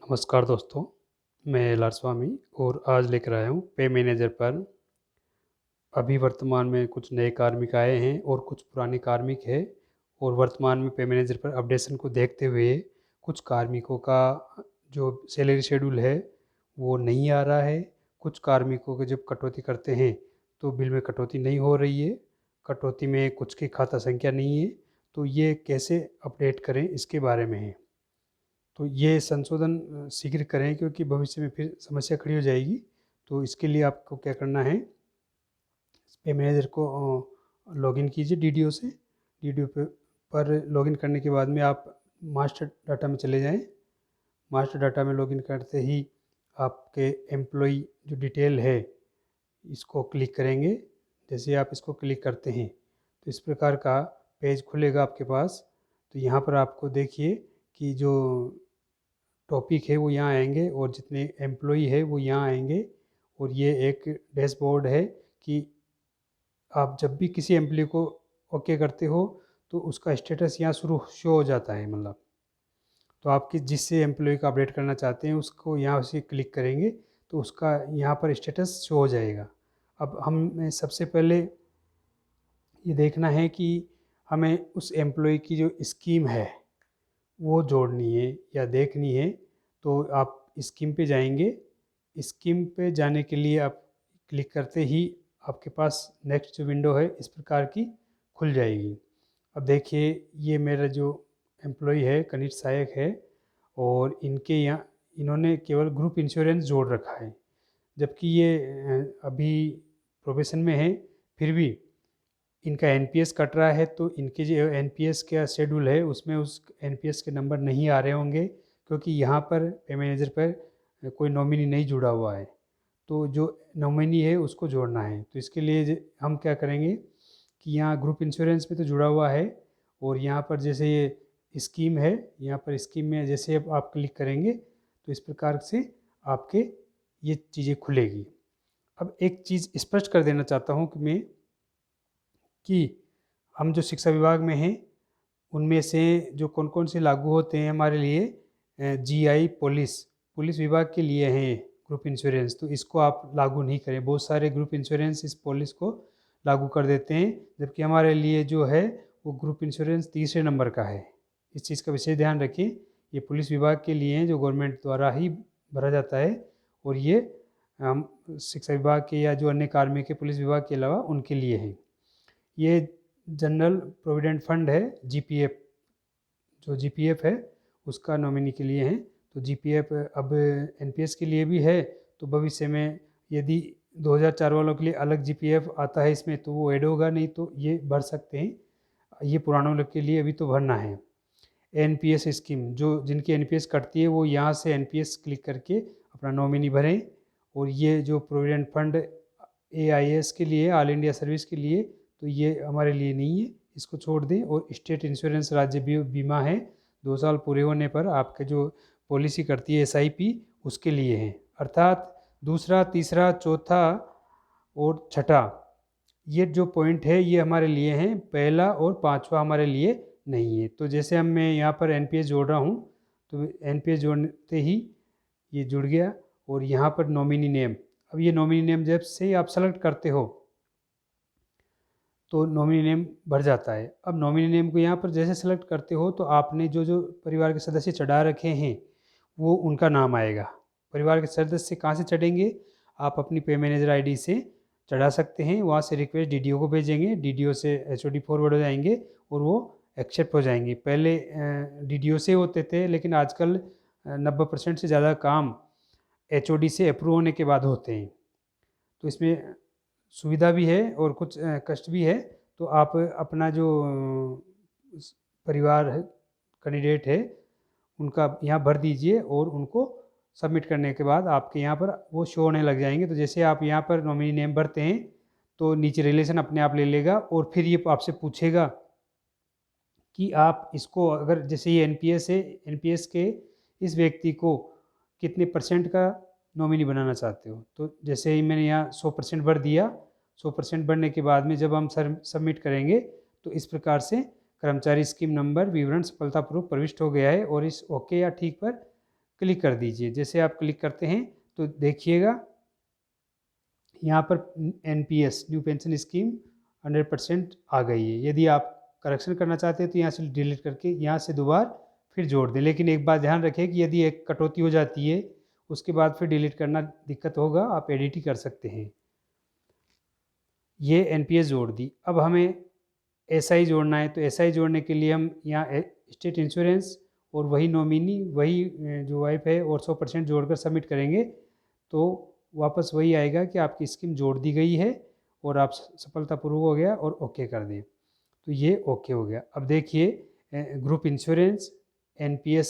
नमस्कार दोस्तों, मैं लालस्वामी और आज लेकर आया हूँ पे मैनेजर पर। अभी वर्तमान में कुछ नए कार्मिक आए हैं और कुछ पुराने कार्मिक हैं और वर्तमान में पे मैनेजर पर अपडेशन को देखते हुए कुछ कार्मिकों का जो सैलरी शेड्यूल है वो नहीं आ रहा है। कुछ कार्मिकों के जब कटौती करते हैं तो बिल में कटौती नहीं हो रही है, कटौती में कुछ की खाता संख्या नहीं है। तो ये कैसे अपडेट करें इसके बारे में है। तो ये संशोधन शीघ्र करें क्योंकि भविष्य में फिर समस्या खड़ी हो जाएगी। तो इसके लिए आपको क्या करना है, पे मैनेजर को लॉगिन कीजिए डीडीओ से। डीडीओ पर लॉगिन करने के बाद में आप मास्टर डाटा में चले जाएं। मास्टर डाटा में लॉगिन करते ही आपके एम्प्लॉई जो डिटेल है इसको क्लिक करेंगे। जैसे आप इसको क्लिक करते हैं तो इस प्रकार का पेज खुलेगा आपके पास। तो यहाँ पर आपको देखिए कि जो टॉपिक है वो यहाँ आएंगे और जितने एम्प्लॉई है वो यहाँ आएंगे। और ये एक डैशबोर्ड है कि आप जब भी किसी एम्प्लॉय को ओके करते हो तो उसका स्टेटस यहाँ शुरू शो हो जाता है। मतलब तो आप जिससे एम्प्लॉय का अपडेट करना चाहते हैं उसको यहाँ से क्लिक करेंगे तो उसका यहाँ पर स्टेटस शो हो जाएगा। अब हमें सबसे पहले ये देखना है कि हमें उस एम्प्लॉय की जो स्कीम है वो जोड़नी है या देखनी है। तो आप स्कीम पे जाएंगे। स्कीम पे जाने के लिए आप क्लिक करते ही आपके पास नेक्स्ट जो विंडो है इस प्रकार की खुल जाएगी। अब देखिए ये मेरा जो एम्प्लॉय है कनिष्ठ सहायक है और इनके यहाँ इन्होंने केवल ग्रुप इंश्योरेंस जोड़ रखा है, जबकि ये अभी प्रोबेशन में है। फिर भी इनका एनपीएस कट रहा है तो इनके जो एनपीएस का शेड्यूल है उसमें उस एनपीएस के नंबर नहीं आ रहे होंगे क्योंकि यहाँ पर पे मैनेजर पर कोई नॉमिनी नहीं जुड़ा हुआ है। तो जो नॉमिनी है उसको जोड़ना है। तो इसके लिए हम क्या करेंगे कि यहाँ ग्रुप इंश्योरेंस में तो जुड़ा हुआ है और यहाँ पर जैसे ये स्कीम है, यहाँ पर स्कीम में जैसे अब आप क्लिक करेंगे तो इस प्रकार से आपके ये चीज़ें खुलेगी। अब एक चीज़ स्पष्ट कर देना चाहता हूँ कि मैं कि हम जो शिक्षा विभाग में हैं उनमें से जो कौन कौन से लागू होते हैं हमारे लिए, जीआई पुलिस पुलिस विभाग के लिए हैं ग्रुप इंश्योरेंस। तो इसको आप लागू नहीं करें। बहुत सारे ग्रुप इंश्योरेंस इस पुलिस को लागू कर देते हैं, जबकि हमारे लिए जो है वो ग्रुप इंश्योरेंस तीसरे नंबर का है। इस चीज़ का विशेष ध्यान रखें। ये पुलिस विभाग के लिए हैं जो गवर्नमेंट द्वारा ही भरा जाता है और ये हम शिक्षा विभाग के या जो अन्य कार्मिक है पुलिस विभाग के अलावा उनके लिए हैं। ये जनरल प्रोविडेंट फंड है, जीपीएफ जो जीपीएफ है उसका नॉमिनी के लिए हैं। तो जीपीएफ अब एनपीएस के लिए भी है। तो भविष्य में यदि 2004 वालों के लिए अलग जीपीएफ आता है इसमें तो वो ऐड होगा, नहीं तो ये भर सकते हैं। ये पुरानों लोग के लिए अभी तो भरना है। एनपीएस स्कीम जो जिनकी एनपीएस कटती है वो यहाँ से एनपीएस क्लिक करके अपना नॉमिनी भरें। और ये जो प्रोविडेंट फंड एआईएस के लिए, ऑल इंडिया सर्विस के लिए, तो ये हमारे लिए नहीं है, इसको छोड़ दें। और स्टेट इंश्योरेंस राज्य बीमा है, 2 साल पूरे होने पर आपके जो पॉलिसी करती है एसआईपी उसके लिए है। अर्थात दूसरा, तीसरा, चौथा और छठा ये जो पॉइंट है ये हमारे लिए हैं, पहला और पांचवा हमारे लिए नहीं है। तो जैसे हम मैं यहाँ पर एनपीएस जोड़ रहा हूँ तो एनपीएस जोड़ते ही ये जुड़ गया। और यहाँ पर नॉमिनी नेम, अब ये नॉमिनी नेम जब से आप सेलेक्ट करते हो तो नॉमिनी नेम भर जाता है। अब नॉमिनी नेम को यहाँ पर जैसे सेलेक्ट करते हो तो आपने जो जो परिवार के सदस्य चढ़ा रखे हैं वो उनका नाम आएगा। परिवार के सदस्य कहाँ से चढ़ेंगे, आप अपनी पे मैनेजर आईडी से चढ़ा सकते हैं। वहाँ से रिक्वेस्ट डीडीओ को भेजेंगे, डीडीओ से एचओडी फॉरवर्ड हो जाएंगे और वो एक्सेप्ट हो जाएंगे। पहले डीडीओ से होते थे लेकिन आजकल 90% से ज़्यादा काम एचओडी से अप्रूव होने के बाद होते हैं। तो इसमें सुविधा भी है और कुछ कष्ट भी है। तो आप अपना जो परिवार है, कैंडिडेट है, उनका यहाँ भर दीजिए और उनको सबमिट करने के बाद आपके यहाँ पर वो शो होने लग जाएंगे। तो जैसे आप यहाँ पर नॉमिनी नेम भरते हैं तो नीचे रिलेशन अपने आप ले लेगा और फिर ये आपसे पूछेगा कि आप इसको, अगर जैसे ये एनपीएस है, एनपीएस के इस व्यक्ति को कितने % का नॉमिनी बनाना चाहते हो। तो जैसे ही मैंने यहाँ 100% भर दिया, 100% भरने के बाद में जब हम सबमिट करेंगे तो इस प्रकार से कर्मचारी स्कीम नंबर विवरण सफलतापूर्वक प्रविष्ट हो गया है और इस ओके या ठीक पर क्लिक कर दीजिए। जैसे आप क्लिक करते हैं तो देखिएगा यहाँ पर NPS न्यू पेंशन स्कीम 100% आ गई है। यदि आप करेक्शन करना चाहते हैं तो यहाँ से डिलीट करके यहाँ से दोबारा फिर जोड़ दें। लेकिन एक बात ध्यान रखें कि यदि एक कटौती हो जाती है उसके बाद फिर डिलीट करना दिक्कत होगा, आप एडिट ही कर सकते हैं। ये NPS जोड़ दी। अब हमें SI जोड़ना है, तो SI जोड़ने के लिए हम यहाँ स्टेट इंश्योरेंस और वही नॉमिनी वही जो वाइफ है और 100% जोड़कर सबमिट करेंगे तो वापस वही आएगा कि आपकी स्कीम जोड़ दी गई है और आप सफलतापूर्वक हो गया और ओके कर दें। तो ये ओके हो गया। अब देखिए ग्रुप इंश्योरेंस, NPS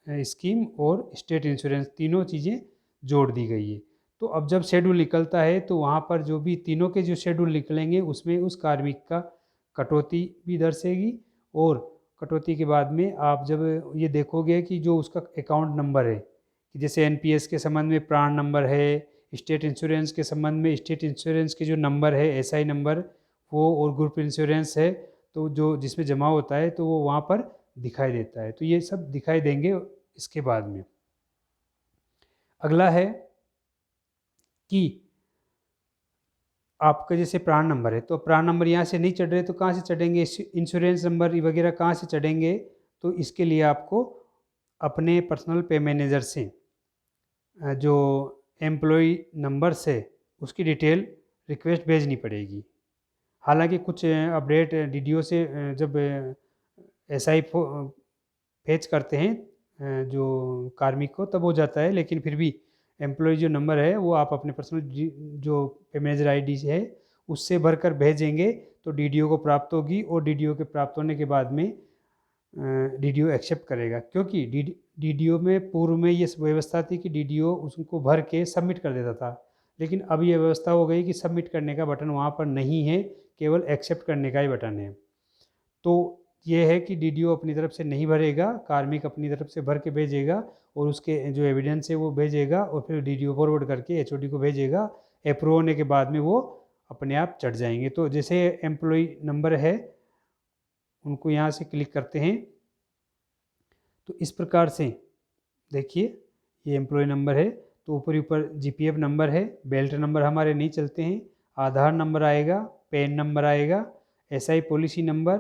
स्कीम और स्टेट इंश्योरेंस तीनों चीज़ें जोड़ दी गई है। तो अब जब शेड्यूल निकलता है तो वहाँ पर जो भी तीनों के जो शेड्यूल निकलेंगे उसमें उस कार्मिक का कटौती भी दर्शेगी और कटौती के बाद में आप जब ये देखोगे कि जो उसका अकाउंट नंबर है कि जैसे NPS के संबंध में प्राण नंबर है, स्टेट इंश्योरेंस के संबंध में स्टेट इंश्योरेंस के जो नंबर है SI नंबर वो, और ग्रुप इंश्योरेंस है तो जो जिसमें जमा होता है तो वो वहाँ पर दिखाई देता है। तो ये सब दिखाई देंगे इसके बाद में। अगला है कि आपका जैसे प्राण नंबर है तो प्राण नंबर यहाँ से नहीं चढ़ रहे तो कहाँ से चढ़ेंगे, इंश्योरेंस नंबर वगैरह कहाँ से चढ़ेंगे। तो इसके लिए आपको अपने पर्सनल पे मैनेजर से जो एम्प्लॉय नंबर से उसकी डिटेल रिक्वेस्ट भेजनी पड़ेगी। हालांकि कुछ अपडेट DDO से जब SI फेच करते हैं जो कार्मिक को तब हो जाता है, लेकिन फिर भी एम्प्लॉय जो नंबर है वो आप अपने पर्सनल जो पे मैनेजर ID है उससे भरकर भेजेंगे तो DDO को प्राप्त होगी और DDO के प्राप्त होने के बाद में DDO एक्सेप्ट करेगा। क्योंकि DDO में पूर्व में ये व्यवस्था थी कि DDO उसको भर के सबमिट कर देता था, लेकिन अब ये व्यवस्था हो गई कि सबमिट करने का बटन वहाँ पर नहीं है, केवल एक्सेप्ट करने का ही बटन है। तो ये है कि DDO अपनी तरफ से नहीं भरेगा, कार्मिक अपनी तरफ से भर के भेजेगा और उसके जो एविडेंस है वो भेजेगा और फिर DDO फॉरवर्ड करके HOD को भेजेगा। अप्रूव होने के बाद में वो अपने आप चढ़ जाएंगे। तो जैसे एम्प्लॉय नंबर है उनको यहाँ से क्लिक करते हैं तो इस प्रकार से देखिए ये एम्प्लॉय नंबर है तो ऊपर ऊपर GPF नंबर है, बेल्ट नंबर हमारे नहीं चलते हैं, आधार नंबर आएगा, पैन नंबर आएगा, SI पॉलिसी नंबर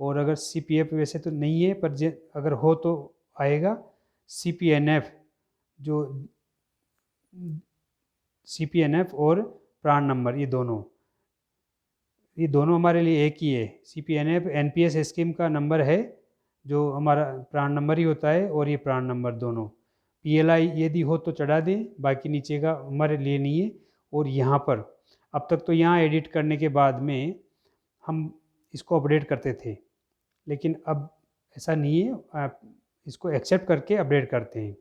और अगर CPF वैसे तो नहीं है पर अगर हो तो आएगा, CPNF जो CPNF और प्राण नंबर ये दोनों हमारे लिए एक ही है। CPNF NPS स्कीम का नंबर है जो हमारा प्राण नंबर ही होता है और ये प्राण नंबर दोनों। PLI यदि हो तो चढ़ा दें, बाकी नीचे का हमारे लिए नहीं है। और यहाँ पर अब तक तो यहाँ एडिट करने के बाद में हम इसको अपडेट करते थे, लेकिन अब ऐसा नहीं है, आप इसको एक्सेप्ट करके अपडेट करते हैं।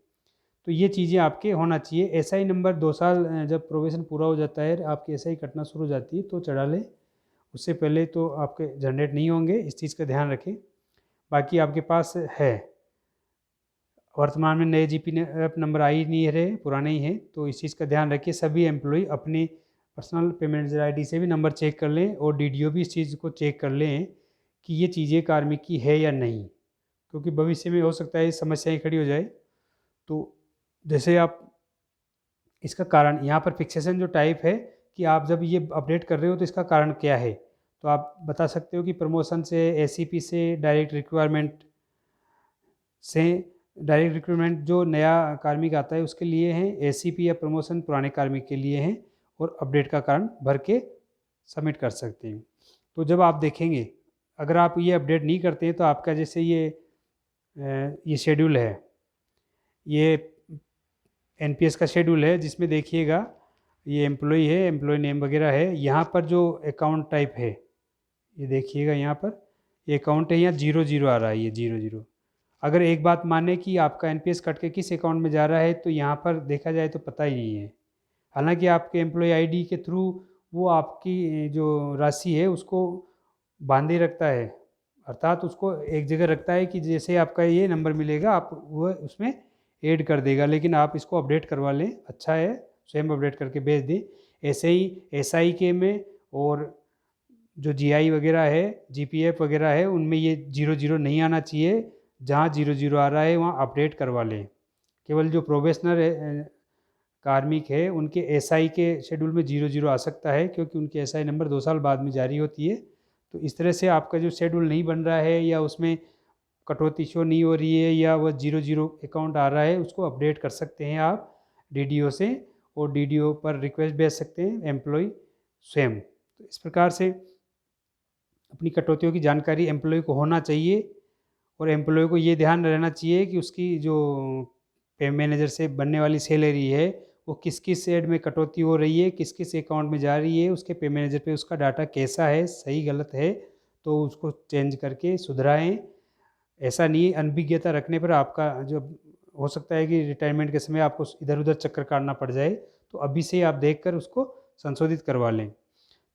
तो ये चीज़ें आपके होना चाहिए। SI नंबर 2 साल जब प्रोबेशन पूरा हो जाता है आपकी SI कटना शुरू हो जाती है तो चढ़ा लें, उससे पहले तो आपके जनरेट नहीं होंगे, इस चीज़ का ध्यान रखें। बाकी आपके पास है वर्तमान में नए GPF नंबर आ ही नहीं रहे, पुराने ही हैं, तो इस चीज़ का ध्यान रखिए। सभी एम्प्लॉय अपने पर्सनल पे मैनेजर ID से भी नंबर चेक कर लें और DDO भी इस चीज़ को चेक कर लें कि ये चीज़ें कार्मिक की है या नहीं, क्योंकि भविष्य में हो सकता है समस्याएं खड़ी हो जाए। तो जैसे आप इसका कारण यहाँ पर फिक्सेशन जो टाइप है कि आप जब ये अपडेट कर रहे हो तो इसका कारण क्या है, तो आप बता सकते हो कि प्रमोशन से, ACP से, डायरेक्ट रिक्वायरमेंट से। डायरेक्ट रिक्रूटमेंट जो नया कार्मिक आता है उसके लिए है, ACP या प्रमोशन पुराने कार्मिक के लिए हैं और अपडेट का कारण भर के सबमिट कर सकते हैं। तो जब आप देखेंगे अगर आप ये अपडेट नहीं करते हैं तो आपका जैसे ये शेड्यूल है, ये NPS का शेड्यूल है जिसमें देखिएगा ये एम्प्लॉय है, एम्प्लॉय नेम वगैरह है। यहाँ पर जो अकाउंट टाइप है ये देखिएगा, यहाँ पर ये अकाउंट है, यहाँ 00 आ रहा है, ये 00। अगर एक बात माने कि आपका NPS कट के किस अकाउंट में जा रहा है तो यहाँ पर देखा जाए तो पता ही नहीं है। हालांकि आपके एम्प्लॉय ID के थ्रू वो आपकी जो राशि है उसको बांधे रखता है, अर्थात उसको एक जगह रखता है कि जैसे आपका ये नंबर मिलेगा आप वो उसमें ऐड कर देगा, लेकिन आप इसको अपडेट करवा लें, अच्छा है, स्वयं अपडेट करके भेज दें। ऐसे ही SI के में और जो GI वगैरह है, GPF वगैरह है, उनमें ये 00 नहीं आना चाहिए। जहाँ 00 आ रहा है वहाँ अपडेट करवा लें, केवल जो प्रोबेशनर कार्मिक है उनके एसआई के शेड्यूल में 00 आ सकता है, क्योंकि उनकी एसआई नंबर 2 साल बाद में जारी होती है। तो इस तरह से आपका जो शेड्यूल नहीं बन रहा है या उसमें कटौती शो नहीं हो रही है या वह 00 अकाउंट आ रहा है, उसको अपडेट कर सकते हैं आप डीडीओ से, और डीडीओ पर रिक्वेस्ट भेज सकते हैं एम्प्लॉय स्वयं। तो इस प्रकार से अपनी कटौतियों की जानकारी एम्प्लॉय को होना चाहिए, और एम्प्लॉय को ये ध्यान रहना चाहिए कि उसकी जो पे मैनेजर से बनने वाली सैलरी है वो किस किस एड में कटौती हो रही है, किस किस अकाउंट में जा रही है, उसके पे मैनेजर पे उसका डाटा कैसा है, सही गलत है तो उसको चेंज करके सुधराएं। ऐसा नहीं अनभिज्ञता रखने पर आपका जो हो सकता है कि रिटायरमेंट के समय आपको इधर उधर चक्कर काटना पड़ जाए, तो अभी से ही आप देखकर उसको संशोधित करवा लें।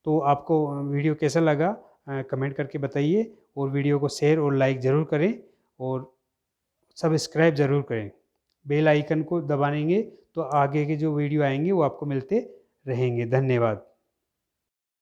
तो आपको वीडियो कैसा लगा कमेंट करके बताइए, और वीडियो को शेयर और लाइक ज़रूर करें, और सब्सक्राइब ज़रूर करें। बेल आइकन को दबाएंगे तो आगे के जो वीडियो आएंगे वो आपको मिलते रहेंगे। धन्यवाद।